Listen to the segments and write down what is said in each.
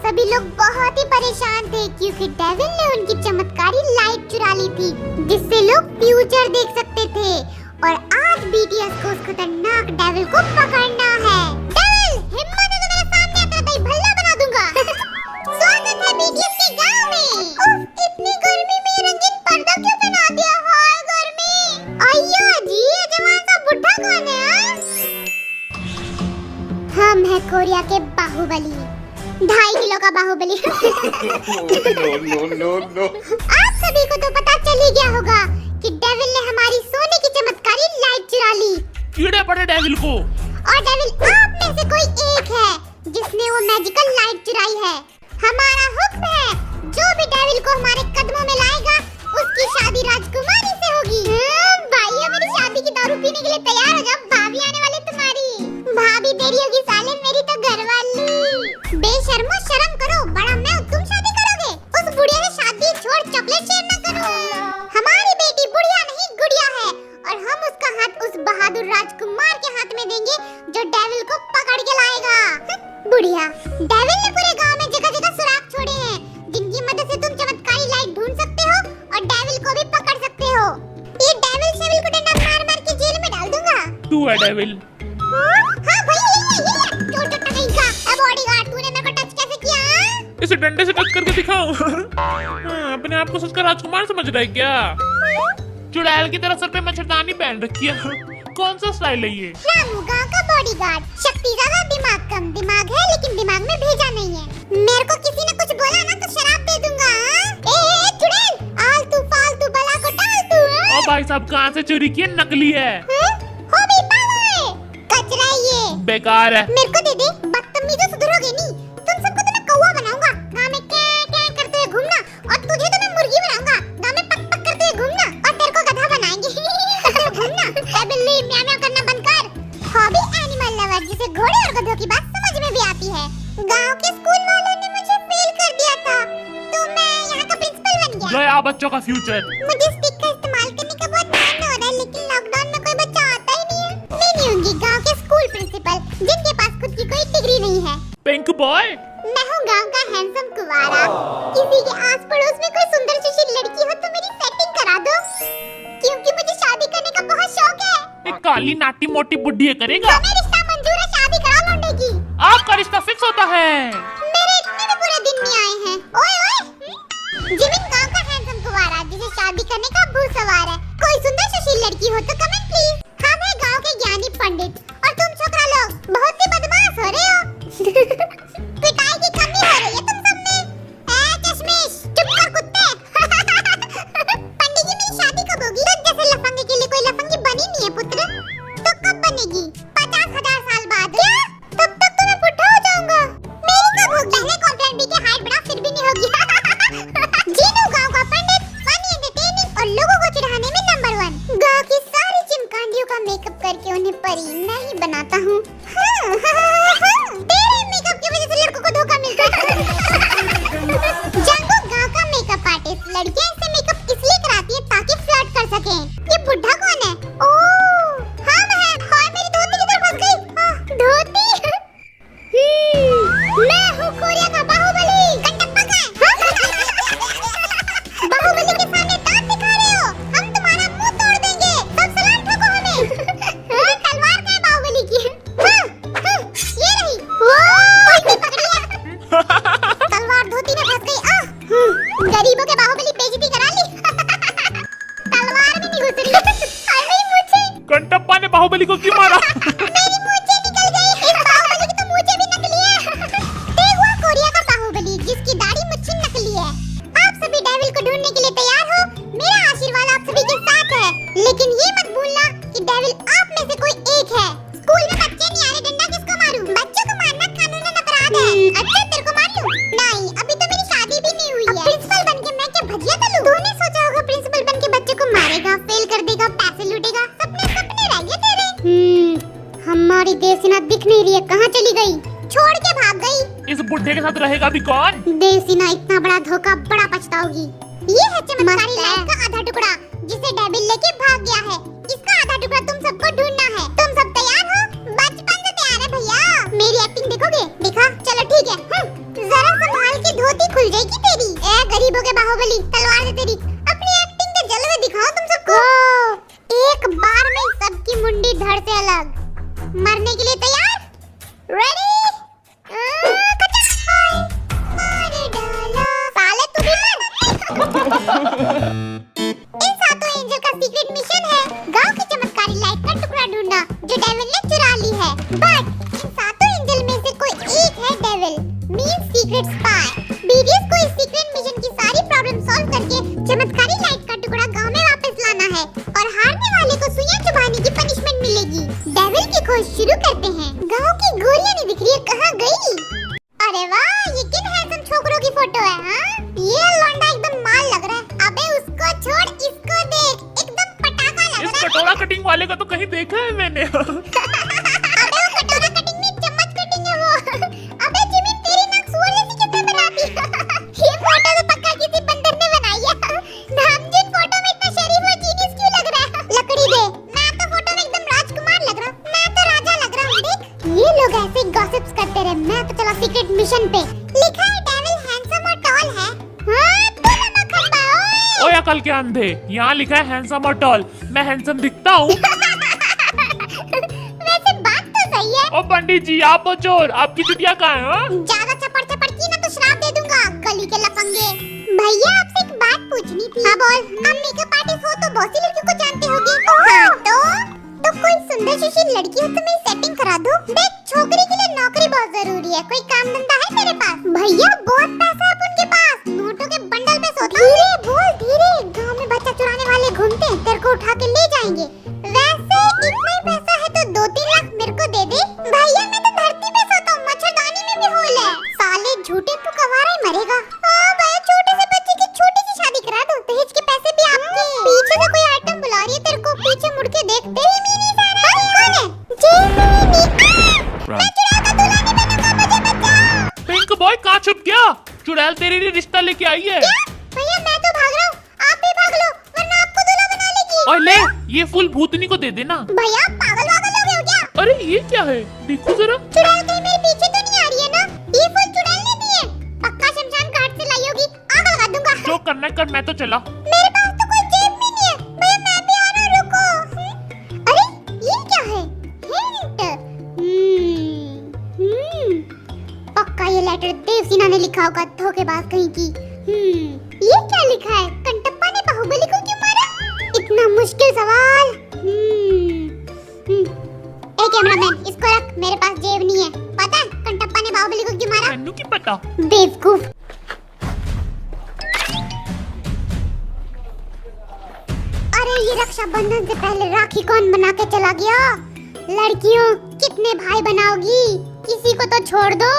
सभी लोग बहुत ही परेशान थे क्योंकि डेविल ने उनकी चमत्कारी लाइट चुरा ली थी, जिससे लोग फ्यूचर देख सकते थे। और आज बीटीएस को उस खतरनाक डेविल को पकड़ना है। डेविल, हिम्मत है तो मेरे सामने आता है, भल्ला बना दूंगा। स्वागत है बीटीएस के गांव में। उफ, इतनी गर्मी में रंगीन पर्दा क्यों पहना दिया? हाय गर्मी। अय्या जी, ये जवान सा बुढ़ा कौन है? हम है कोरिया के बाहुबली, 2.5 किलो का बाहुबली। नो। आप सभी को तो पता चल ही गया होगा कि डेविल ने हमारी सोने की चमत्कारी लाइट चुरा ली। कीड़े पड़े डेविल को। और डेविल आप में से कोई एक है जिसने वो मैजिकल लाइट चुराई है। हमारा हुक्म है, जो भी डेविल को हमारे कदमों में लाएगा उसकी शादी राजकुमारी से होगी। भाइयों, मेरी शादी की दारू पीने के लिए तैयार हो जाओ, भाभी आने वाली तुम्हारी। भाभी तेरी होगी साले, मेरी तो घरवाली। बेशर्मो, शर्म करो, बड़ा मैं हूं, तुम शादी करोगे? उस बुढ़िया से शादी छोड़ चॉकलेट शेयर न करो। हमारी बेटी बुढ़िया नहीं गुड़िया है और हम उसका हाथ उस बहादुर राजकुमार के हाथ में देंगे जो डेविल को पकड़ के लाएगा। बुढ़िया, डेविल ने पूरे गांव में जगह-जगह सुराग छोड़े हैं जिनकी मदद से तुम चमत्कारी लाइट ढूंढ सकते हो और डेविल को भी पकड़ सकते हो। ये डेविल शेविल को डंडा मार-मार के जेल में डाल दूंगा। तू है डेविल। हाँ भैया, ये छोटा कहीं का बॉडीगार्ड, तूने मेरे को टच कैसे किया? इसे डंडे से टच करके दिखाओ। अपने आप को सोचकर राजकुमार समझ रहा है क्या? चुड़ैल की तरह सर पे मच्छरदानी पहन रखी है। कौन सा स्टाइल है ये? रामू गांव का बॉडीगार्ड, शक्ति ज्यादा दिमाग कम। दिमाग है लेकिन दिमाग में भेजा नहीं है। मेरे को किसी ने कुछ बोला ना तो शराब दे दूंगा। ए चुड़ैल, आलतू फालतू बला को टाल तू। ओ भाई साहब, कहाँ से चोरी की है? नकली है। हो भी पावे, कचरा है ये, बेकार है। मेरे को दे दे, बदतमीजो सुधरोगे नहीं। तुम सबको तो मैं कौवा बनाऊंगा, गांव में क्या क्या करते हुए घूमना, और तुझे तो मैं मुर्गी बनाऊंगा, गांव में पक पक करते हुए घूमना, और तेरे को गधा बनाएंगे। घूमना, ए बिल्ली, म्याऊ म्याऊ करना बंद कर। हॉबी एनिमल लवर, जिसे घोड़े और गधों की बात समझ में भी आती है। गांव के स्कूल वालों ने मुझे फेल कर दिया था तो मैं यहाँ का प्रिंसिपल बन गया। गया बच्चों का फ्यूचर। मुझे स्टिक का इस्तेमाल करने का बहुत मन हो रहा है, लेकिन लॉकडाउन में कोई बच्चा आता ही नहीं है। मैं नहीं होंगी गांव के स्कूल प्रिंसिपल जिनके पास खुद की कोई डिग्री नहीं है। Pink boy. मैं हूँ गांव का हैंडसम कुंवारा। किसी के आस पड़ोस में कोई सुंदर सुशील लड़की हो तो मेरी सेटिंग करा दो, क्योंकि मुझे शादी करने का बहुत शौक है। एक काली नाटी मोटी बुढ़ी करेगा। हमें रिश्ता मंजूर है, शादी करा लौंडे की। आपका रिश्ता फिक्स होता है। मेरे इतने भी बुरे दिन नहीं आए हैं। ओए ओए, जिमिन गांव का हैंडसम कुंवारा जिसे शादी करने का भूत सवार है। कोई सुंदर सुशील लड़की हो तो कमेंट प्लीज। हम है गांव के ज्ञानी पंडित और तुम छोकरा लोग बहुत ही बदमाश हो रहे हो। पिटाई की कमी हो रही है तुम सब में। ए चश्मिश, चुप कर कुत्ते। पंडित जी, मेरी शादी कब होगी? तुझ जैसे लफंगे के लिए कोई लफंगी बनी नहीं है पुत्र। तो कब बनेगी? 50,000 साल बाद। क्या? तब तक तो मैं बुढ़ा हो जाऊंगा। मेरी कब होगी? पहले कॉम्प्लेन भी के हाइट बढ़ा, फिर भी नहीं होगी। जीनू गांव का पंडित, फनी एंटरटेनिंग और लोगों को चिढ़ाने में नंबर 1। गांव की सारी चिमकांडियों का मेकअप करके उन्हें परी मैं ही बनाता हूँ। तेरे मेकअप की वजह से लड़कों को धोखा मिलता है। जंगू गांव का मेकअप आर्टिस्ट, लड़कियां इससे मेकअप इसलिए कराती है ताकि फ्लर्ट कर सकें। ये बुढ़ा कौन है? ओह, हम हैं। हाय, मेरी धोती किधर फंस गई? धोती। मैं हूँ कोरिया का बाहुबली। कंटप्पा का बाहुबली के सामने दांत दिखा रहे हो? हम तुम्हारा मुंह तोड़ देंगे। सब सलाम ठोको हमें। तलवार का है बाहुबली की। ये रही। इसने पकड़ लिया। तलवार धोती में फंस गई। गरीबों के बाहुबली बेइज्जती करा ली। तलवार भी नहीं घुस रही। हाय मेरी मूंछें। कंटप्पा ने बाहुबली को क्यों मारा? मेरी मूंछें निकल गई। इस बाहुबली की तो मूंछें भी नकली है। देखो कोरिया का बाहुबली जिसकी दाढ़ी मुच्छी नकली है। आप सभी डेविल को ढूंढने के लिए तैयार हो? मेरा आशीर्वाद आप सभी के साथ है, लेकिन ये मत भूलना कि डेविल आप में से कोई एक है। स्कूल में बच्चे नहीं आ रहे, डंडा किसको मारूं? बच्चों को मारना कानूनन अपराध है। अच्छा, तेरे को मार लूं? नहीं, अभी तो मेरी शादी भी नहीं हुई है। प्रिंसिपल बनके मैं क्या भजिया तलूं? तूने सोचा होगा प्रिंसिपल बनके बच्चों को मारेगा, फेल कर देगा, पैसे लूटेगा। सपने सपने रह गए तेरे। हमारी देवसेना दिख नहीं रही है, कहाँ चली गई? छोड़ के भाग गई। इस बुढ़े के साथ रहेगा भी कौन? देवसेना इतना बड़ा धोखा, बड़ा पछताओगी। ये है चमत्कारी लाइट का आधा टुकड़ा जिसे डेविल लेके भाग गया है। इसका आधा टुकड़ा तुम सबको ढूंढना है। तुम सब तैयार हो? बचपन से तैयार है भैया। मेरी एक्टिंग देखोगे? देखा? चलो ठीक है। जरा संभाल घर से अलग। मरने के लिए तैयार? रेडी? मार डाला। साले तू भी मर। इन सातों एंजल का सीक्रेट मिशन है गांव की चमत्कारी लाइट का टुकड़ा ढूंढना जो डेविल ने चुरा ली है। बट इन सातों एंजल में से कोई एक है devil, means secret spy. BDS को इस सीक्रेट मिशन की सारी प्रॉब्लम सॉल्व करके चमत्कारी लाइट का टुकड़ा गांव में वापस लाना है और हारने वाले को सुइयां चुभाने की पनिशमेंट मिलेगी। डेविल की खोज शुरू करते हैं। गांव की गोलियां नहीं दिख रही है, कहाँ गई? अरे वाह, ये किन हैंडसम छोकरों की फोटो है? हाँ, ये लौंडा एकदम माल लग रहा है। अबे उसको छोड़, इसको देख, एकदम पटाखा लग रहा है। इस कटोरा कटिंग वाले का तो कहीं देखा है मैंने। अबे वो कटोरा कटिंग में चम्मच कटिंग है वो। अबे जिमी, तेरी नाक सुअर जैसी कितना बनाती है। ये फोटो तो पक्का किसी बंदर ने बनाई है। नामजिन फोटो में इतना शरीफ और जीनियस क्यों लग रहा है? लकड़ी दे। मैं तो फोटो में एकदम राजकुमार लग रहा हूँ। मैं तो राजा लग रहा हूँ। देख, ये लोग ऐसे गॉसिप्स करते रहे। मैं तो चला सीक्रेट मिशन पे। लिखा है डेविल हैंडसम और टॉल है। हाँ, तू नमक खंबा। ओए अकल के अंधे, यहाँ लिखा है हैंडसम और टॉल। मैं हैंडसम दिखता हूँ? वैसे बात तो सही है। ओ पंडित जी, आप हो चोर, आपकी चुटिया कहाँ है? हाँ? ज्यादा चपड़ चपड़ की ना तो श्राप दे दूंगा, गली के लफंगे। भैया, आपसे एक बात पूछनी थी। हाँ बोल। हम मेकअप आर्टिस्ट हो तो बहुत सी लड़कियों को जानते होगे। हाँ, तो कोई सुंदर सुशील लड़की हो तो मैं सेटिंग करा दूं। देख, छोकरी के लिए नौकरी बहुत जरूरी है। कोई काम धंधा है तेरे पास? भैया, बहुत पैसा है उनके पास, नोटों के बंडल में सोता। धीरे बोल, धीरे। गांव में बच्चा चुराने वाले घूमते हैं, तेरे को उठा के ले जाएंगे। वैसे इतना ही पैसा है तो 2-3 लाख मेरे को दे दे। भैया, मैं तो धरती पे सोता हूँ, मच्छरदानी में भी होल है। साले झूठे, तू कवारा ही मरेगा। हाँ भैया, छोटे से बच्चे की छोटी सी शादी करा दो, दहेज के पैसे भी आपके। पीछे से कोई आइटम बुला रही है तेरे को, पीछे मुड़ के देख। तेरी मीनी सारा कौन है? जेमिनी। मैं चुड़ैल का दूल्हा नहीं बनूंगा, मुझे बचाओ। पिंक बॉय कहाँ छुप गया? चुड़ैल तेरे लिए रिश्ता लेके आई है। क्या? भैया, मैं तो भाग रहा हूँ, आप भी भाग लो वरना आपको दूल्हा बना लेगी। और ले, ये फूल भूतनी को दे देना। भैया, पागल वागल हो गए हो क्या? अरे ये क्या है? देखो जरा। चुड़ैल कहीं मेरे पीछे तो नहीं आ रही है ना? ये फूल चुड़ैल ने दिए, पक्का शमशान घाट से लाई होगी। आग लगा दूंगा। जो करना है कर, मैं तो चला। मेरे पास तो कोई जेब में नहीं है। भैया, मैं भी आ रहा हूँ, रुको। अरे ये क्या है? हिंट। पक्का ये लेटर देवसेना ने लिखा होगा, धोखेबाज कहीं की। ये क्या लिखा है? कंटप्पा ने बाहुबली को क्यों मारा? इतना मुश्किल सवाल। ए कैमरामैन, इसको रख, मेरे पास जेब नहीं है। पता है कंटप्पा ने बाहुबली को क्यों मारा? मैनू की पता। बेवकूफ। अरे ये रक्षाबंधन से पहले राखी कौन बना के चला गया? लड़कियों, कितने भाई बनाओगी? किसी को तो छोड़ दो।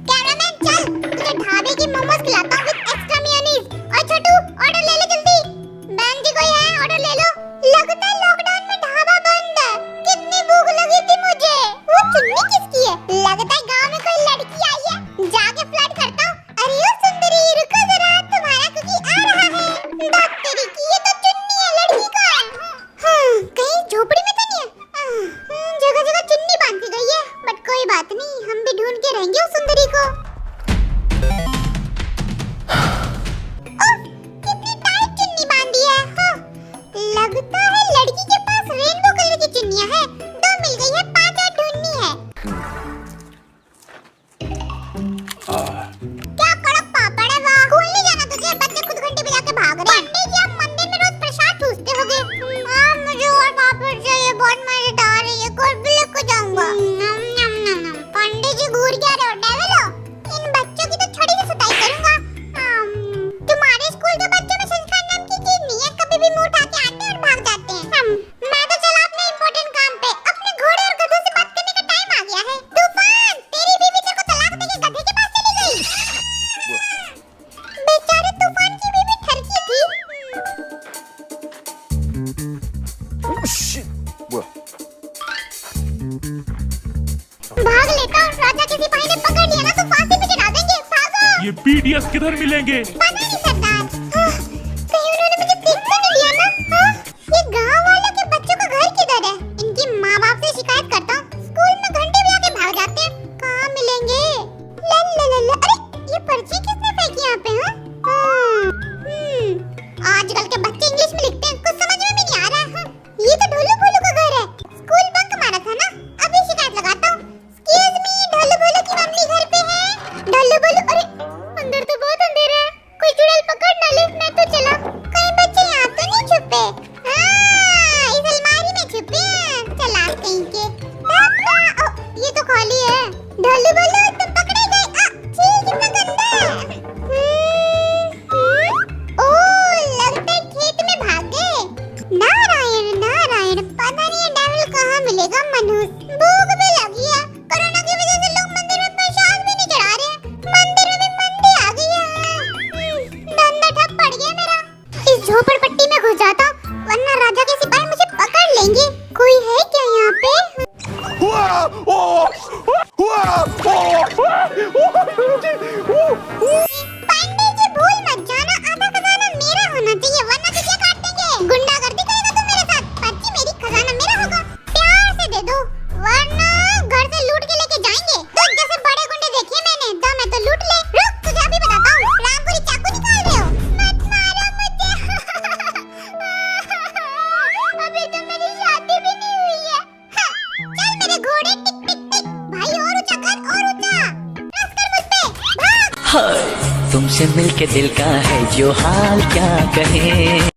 कैमरामैन चल, तुझे ढाबे की मोमोज खिलाता हूँ विद एक्स्ट्रा मेयोनीज। और छोटू, ऑर्डर ले ले जल्दी। बहन जी कोई है? ऑर्डर ले लो। लगता है लॉकडाउन में ढाबा बंद है। कितनी भूख लगी थी मुझे। वो चुन्नी किसकी है? लगता है गांव में कोई लड़की आई है। जाके फ्लर्ट करता हूँ। अरे ओ सुंदरी, रुको जरा, तुम्हारा कुकी आ रहा है। बात तेरी की, ये तो चुन्नी है, लड़की का है। हाँ, कहीं झोपड़ी में तो नहीं है? जगह जगह चुन्नी बांधी गई है, बट कोई बात नहीं, हम भी ढूंढ के रहेंगे उस सुंदरी को। कितनी टाइट चुन्नी बांधी है। हाँ, लगता है लड़की के पास रेनबो कलर की चुन्नियां हैं। 2 मिल गई है, 5 और ढूंढनी है। क्या कड़क पापड़ है वाह। स्कूल नहीं जाना तुझे? बच्चे खुद घंटी बजा के भाग रहे हैं। पंडित जी, आप मंदिर में रोज प्रसाद ठूसते होगे। मुझे और पापड़ चाहिए, बहुत मजेदार है ये। कोई भी लेकर जाऊंगा। पंडित जी, घूर क्या रहे हो? डेविल हो? इन बच्चों की तो छोटी सी सुताई करूंगा। तुम्हारे स्कूल के बच्चों में संस्कार नाम की चीज नहीं है, कभी भी मुंह उठा के आते हैं और भाग जाते हैं। मैं तो चला अपने इम्पोर्टेंट काम पे। अपने घोड़े और गधों से बात करने का टाइम आ गया है। तूफान, तेरी बीवी तेरे को तलाक देके गधे के पास चली गई। बेचारे तूफान की बीवी ठरकी थी। भाग लेता हूँ, राजा के सिपाही ने पकड़ लिया ना तो फांसी पे चढ़ा देंगे। भागो। ये बीडीएस किधर मिलेंगे? पता नहीं सरदार। कहीं उन्होंने मुझे देख तो नहीं लिया ना? ये गांव वालों के बच्चों का घर किधर है? इनकी माँ बाप से शिकायत करता हूँ। स्कूल में घंटे बजा के भाग जाते हैं, कहाँ मिलेंगे? लल्ला, अरे ये पर्ची किसने फेंकी यहाँ पे? आजकल के बच्चे इंग्लिश में लिखते हैं, कुछ समझ में भी नहीं आ रहा है। ये तो ढोलू भोलू का घर है। स्कूल बंक जाएंगे। कोई है क्या यहाँ पे? पंडित जी भूल मत जाना, आधा खजाना मेरा होना चाहिए, वरना तुझे काट देंगे। गुंडागर्दी करेगा तू मेरे साथ? पर्ची मेरी, खजाना मेरा होगा। प्यार से दे दो, वरना घर से लूट के लेके जाएंगे। तो जैसे बड़े गुंडे देखे मैंने, दम है तो लूट ले। रुक, तुझे अभी बताता हूँ। रामपुरी चाकू निकाल रहे हो? मत मारो मुझे। अभी तो मेरी शादी भी नहीं हुई है। हाँ, चल मेरे घोड़े, टिक टिक टिक। भाई और ऊंचा कर, और ऊंचा। रस कर मुझ पे, भाग। हाय तुमसे मिलके दिल का है जो हाल क्या कहे।